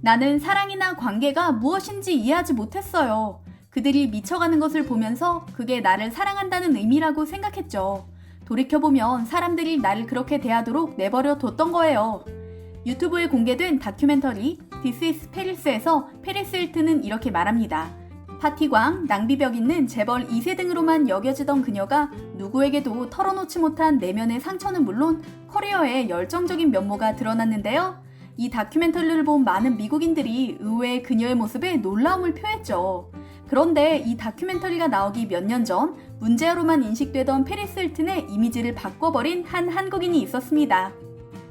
나는 사랑이나 관계가 무엇인지 이해하지 못했어요. 그들이 미쳐가는 것을 보면서 그게 나를 사랑한다는 의미라고 생각했죠. 돌이켜보면 사람들이 나를 그렇게 대하도록 내버려 뒀던 거예요. 유튜브에 공개된 다큐멘터리 This is Paris에서 페리스 힐튼은 이렇게 말합니다. 파티광, 낭비벽 있는 재벌 2세 등으로만 여겨지던 그녀가 누구에게도 털어놓지 못한 내면의 상처는 물론 커리어의 열정적인 면모가 드러났는데요. 이 다큐멘터리를 본 많은 미국인들이 의외의 그녀의 모습에 놀라움을 표했죠. 그런데 이 다큐멘터리가 나오기 몇 년 전 문제아로만 인식되던 페리스 힐튼의 이미지를 바꿔버린 한 한국인이 있었습니다.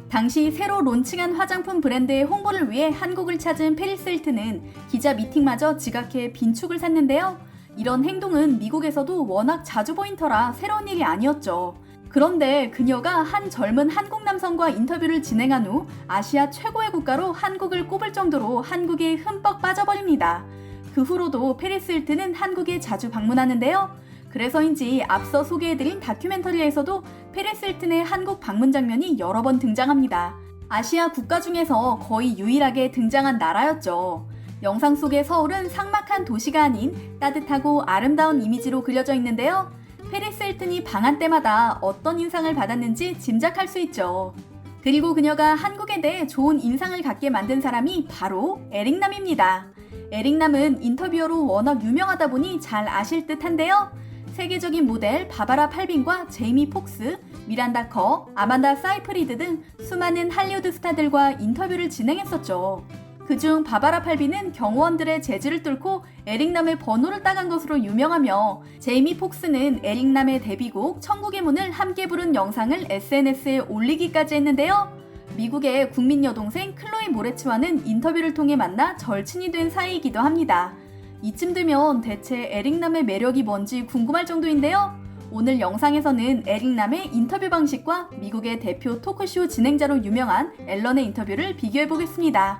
당시 새로 론칭한 화장품 브랜드의 홍보를 위해 한국을 찾은 페리스 힐튼은 기자 미팅마저 지각해 빈축을 샀는데요. 이런 행동은 미국에서도 워낙 자주 보인 터라 새로운 일이 아니었죠. 그런데 그녀가 한 젊은 한국 남성과 인터뷰를 진행한 후 아시아 최고의 국가로 한국을 꼽을 정도로 한국에 흠뻑 빠져버립니다. 그 후로도 페리스 힐튼은 한국에 자주 방문하는데요. 그래서인지 앞서 소개해드린 다큐멘터리에서도 페리스 힐튼의 한국 방문 장면이 여러 번 등장합니다. 아시아 국가 중에서 거의 유일하게 등장한 나라였죠. 영상 속의 서울은 삭막한 도시가 아닌 따뜻하고 아름다운 이미지로 그려져 있는데요. 페리스 힐튼이 방한 때마다 어떤 인상을 받았는지 짐작할 수 있죠. 그리고 그녀가 한국에 대해 좋은 인상을 갖게 만든 사람이 바로 에릭남입니다. 에릭남은 인터뷰어로 워낙 유명하다 보니 잘 아실 듯한데요. 세계적인 모델 바바라 팔빈과 제이미 폭스, 미란다 커, 아만다 사이프리드 등 수많은 할리우드 스타들과 인터뷰를 진행했었죠. 그중 바바라 팔빈은 경호원들의 제지를 뚫고 에릭남의 번호를 따간 것으로 유명하며 제이미 폭스는 에릭남의 데뷔곡 천국의 문을 함께 부른 영상을 SNS에 올리기까지 했는데요. 미국의 국민 여동생 클로이 모레츠와는 인터뷰를 통해 만나 절친이 된 사이이기도 합니다. 이쯤 되면 대체 에릭남의 매력이 뭔지 궁금할 정도인데요. 오늘 영상에서는 에릭남의 인터뷰 방식과 미국의 대표 토크쇼 진행자로 유명한 앨런의 인터뷰를 비교해보겠습니다.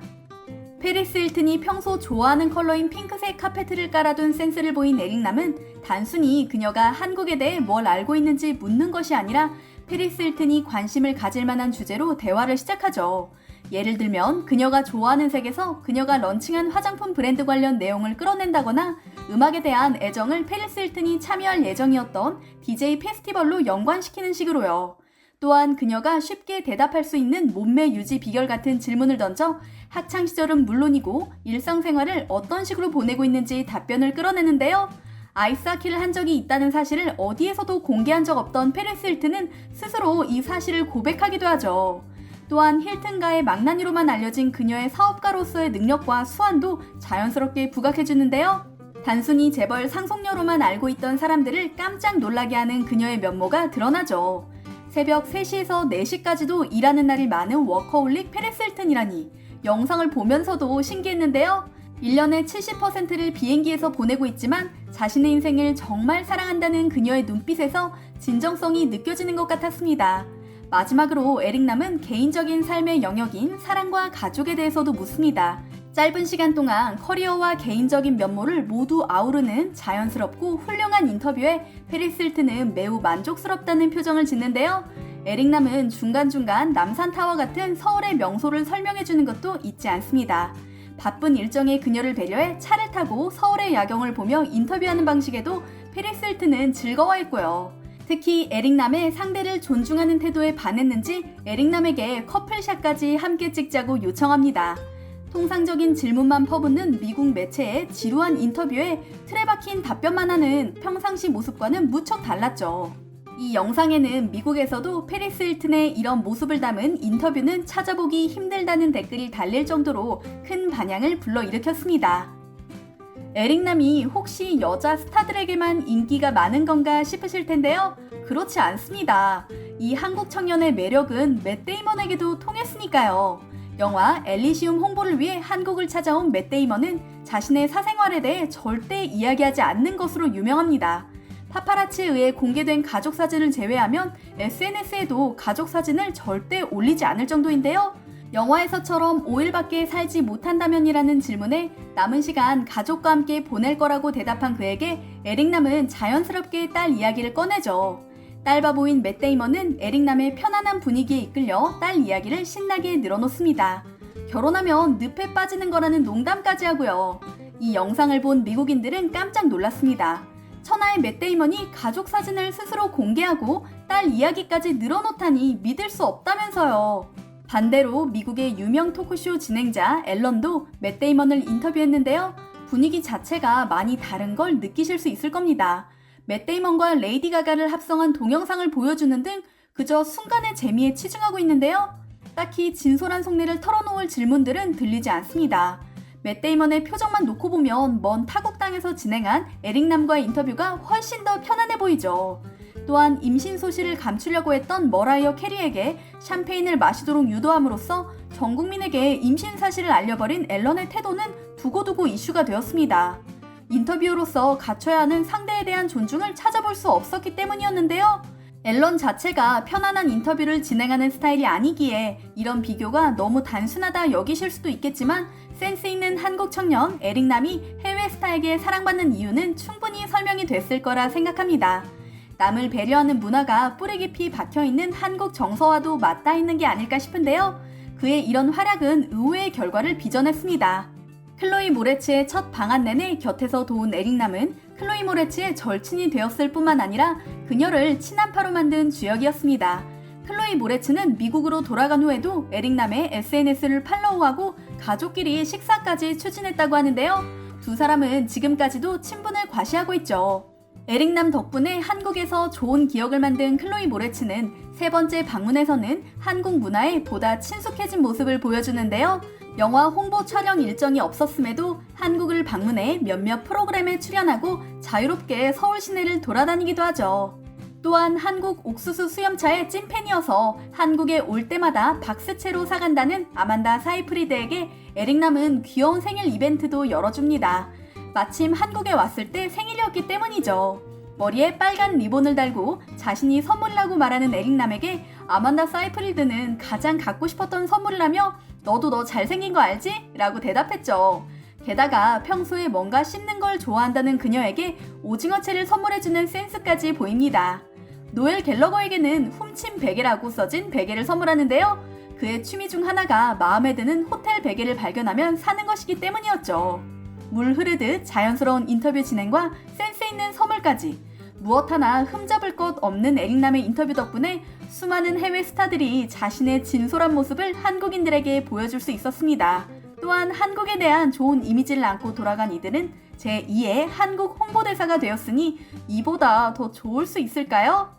페리스 힐튼이 평소 좋아하는 컬러인 핑크색 카페트를 깔아둔 센스를 보인 에릭남은 단순히 그녀가 한국에 대해 뭘 알고 있는지 묻는 것이 아니라 페리스 힐튼이 관심을 가질 만한 주제로 대화를 시작하죠. 예를 들면 그녀가 좋아하는 색에서 그녀가 런칭한 화장품 브랜드 관련 내용을 끌어낸다거나 음악에 대한 애정을 페리스 힐튼이 참여할 예정이었던 DJ 페스티벌로 연관시키는 식으로요. 또한 그녀가 쉽게 대답할 수 있는 몸매 유지 비결 같은 질문을 던져 학창시절은 물론이고 일상생활을 어떤 식으로 보내고 있는지 답변을 끌어내는데요. 아이스하키를 한 적이 있다는 사실을 어디에서도 공개한 적 없던 페리스 힐튼은 스스로 이 사실을 고백하기도 하죠. 또한 힐튼가의 망나니로만 알려진 그녀의 사업가로서의 능력과 수완도 자연스럽게 부각해주는데요. 단순히 재벌 상속녀로만 알고 있던 사람들을 깜짝 놀라게 하는 그녀의 면모가 드러나죠. 새벽 3시에서 4시까지도 일하는 날이 많은 워커홀릭 페리스 힐튼이라니 영상을 보면서도 신기했는데요. 1년의 70%를 비행기에서 보내고 있지만 자신의 인생을 정말 사랑한다는 그녀의 눈빛에서 진정성이 느껴지는 것 같았습니다. 마지막으로 에릭남은 개인적인 삶의 영역인 사랑과 가족에 대해서도 묻습니다. 짧은 시간 동안 커리어와 개인적인 면모를 모두 아우르는 자연스럽고 훌륭한 인터뷰에 페리스 힐튼은 매우 만족스럽다는 표정을 짓는데요. 에릭남은 중간중간 남산타워 같은 서울의 명소를 설명해주는 것도 잊지 않습니다. 바쁜 일정에 그녀를 배려해 차를 타고 서울의 야경을 보며 인터뷰하는 방식에도 페리스 힐튼은 즐거워했고요. 특히 에릭남의 상대를 존중하는 태도에 반했는지 에릭남에게 커플샷까지 함께 찍자고 요청합니다. 통상적인 질문만 퍼붓는 미국 매체의 지루한 인터뷰에 틀에 박힌 답변만 하는 평상시 모습과는 무척 달랐죠. 이 영상에는 미국에서도 페리스 힐튼의 이런 모습을 담은 인터뷰는 찾아보기 힘들다는 댓글이 달릴 정도로 큰 반향을 불러일으켰습니다. 에릭남이 혹시 여자 스타들에게만 인기가 많은 건가 싶으실 텐데요. 그렇지 않습니다. 이 한국 청년의 매력은 맷 데이먼에게도 통했으니까요. 영화 엘리시움 홍보를 위해 한국을 찾아온 맷 데이먼은 자신의 사생활에 대해 절대 이야기하지 않는 것으로 유명합니다. 파파라치에 의해 공개된 가족 사진을 제외하면 SNS에도 가족 사진을 절대 올리지 않을 정도인데요. 영화에서처럼 5일밖에 살지 못한다면이라는 질문에 남은 시간 가족과 함께 보낼 거라고 대답한 그에게 에릭남은 자연스럽게 딸 이야기를 꺼내죠. 딸바보인 맷 데이먼은 에릭남의 편안한 분위기에 이끌려 딸 이야기를 신나게 늘어놓습니다. 결혼하면 늪에 빠지는 거라는 농담까지 하고요. 이 영상을 본 미국인들은 깜짝 놀랐습니다. 천하의 맷 데이먼이 가족 사진을 스스로 공개하고 딸 이야기까지 늘어놓다니 믿을 수 없다면서요. 반대로 미국의 유명 토크쇼 진행자 앨런도 맷 데이먼을 인터뷰했는데요. 분위기 자체가 많이 다른 걸 느끼실 수 있을 겁니다. 맷 데이먼과 레이디 가가를 합성한 동영상을 보여주는 등 그저 순간의 재미에 치중하고 있는데요. 딱히 진솔한 속내를 털어놓을 질문들은 들리지 않습니다. 맷 데이먼의 표정만 놓고 보면 먼 타국 땅에서 진행한 에릭남과의 인터뷰가 훨씬 더 편안해 보이죠. 또한 임신 소식을 감추려고 했던 머라이어 캐리에게 샴페인을 마시도록 유도함으로써 전 국민에게 임신 사실을 알려버린 앨런의 태도는 두고두고 이슈가 되었습니다. 인터뷰로서 갖춰야 하는 상대에 대한 존중을 찾아볼 수 없었기 때문이었는데요. 앨런 자체가 편안한 인터뷰를 진행하는 스타일이 아니기에 이런 비교가 너무 단순하다 여기실 수도 있겠지만 센스 있는 한국 청년 에릭남이 해외 스타에게 사랑받는 이유는 충분히 설명이 됐을 거라 생각합니다. 남을 배려하는 문화가 뿌리 깊이 박혀있는 한국 정서와도 맞닿아 있는 게 아닐까 싶은데요. 그의 이런 활약은 의외의 결과를 빚어냈습니다. 클로이 모레츠의 첫 방한 내내 곁에서 도운 에릭남은 클로이 모레츠의 절친이 되었을 뿐만 아니라 그녀를 친한파로 만든 주역이었습니다. 클로이 모레츠는 미국으로 돌아간 후에도 에릭남의 SNS를 팔로우하고 가족끼리 식사까지 추진했다고 하는데요. 두 사람은 지금까지도 친분을 과시하고 있죠. 에릭남 덕분에 한국에서 좋은 기억을 만든 클로이 모레츠는 세 번째 방문에서는 한국 문화에 보다 친숙해진 모습을 보여주는데요. 영화 홍보 촬영 일정이 없었음에도 한국을 방문해 몇몇 프로그램에 출연하고 자유롭게 서울 시내를 돌아다니기도 하죠. 또한 한국 옥수수 수염차의 찐팬이어서 한국에 올 때마다 박스채로 사간다는 아만다 사이프리드에게 에릭남은 귀여운 생일 이벤트도 열어줍니다. 마침 한국에 왔을 때 생일이었기 때문이죠. 머리에 빨간 리본을 달고 자신이 선물이라고 말하는 에릭남에게 아만다 사이프리드는 가장 갖고 싶었던 선물을 하며 너도 너 잘생긴 거 알지? 라고 대답했죠. 게다가 평소에 뭔가 씹는 걸 좋아한다는 그녀에게 오징어채를 선물해주는 센스까지 보입니다. 노엘 갤러거에게는 훔친 베개라고 써진 베개를 선물하는데요. 그의 취미 중 하나가 마음에 드는 호텔 베개를 발견하면 사는 것이기 때문이었죠. 물 흐르듯 자연스러운 인터뷰 진행과 센스 있는 선물까지 무엇 하나 흠잡을 것 없는 에릭남의 인터뷰 덕분에 수많은 해외 스타들이 자신의 진솔한 모습을 한국인들에게 보여줄 수 있었습니다. 또한 한국에 대한 좋은 이미지를 안고 돌아간 이들은 제2의 한국 홍보대사가 되었으니 이보다 더 좋을 수 있을까요?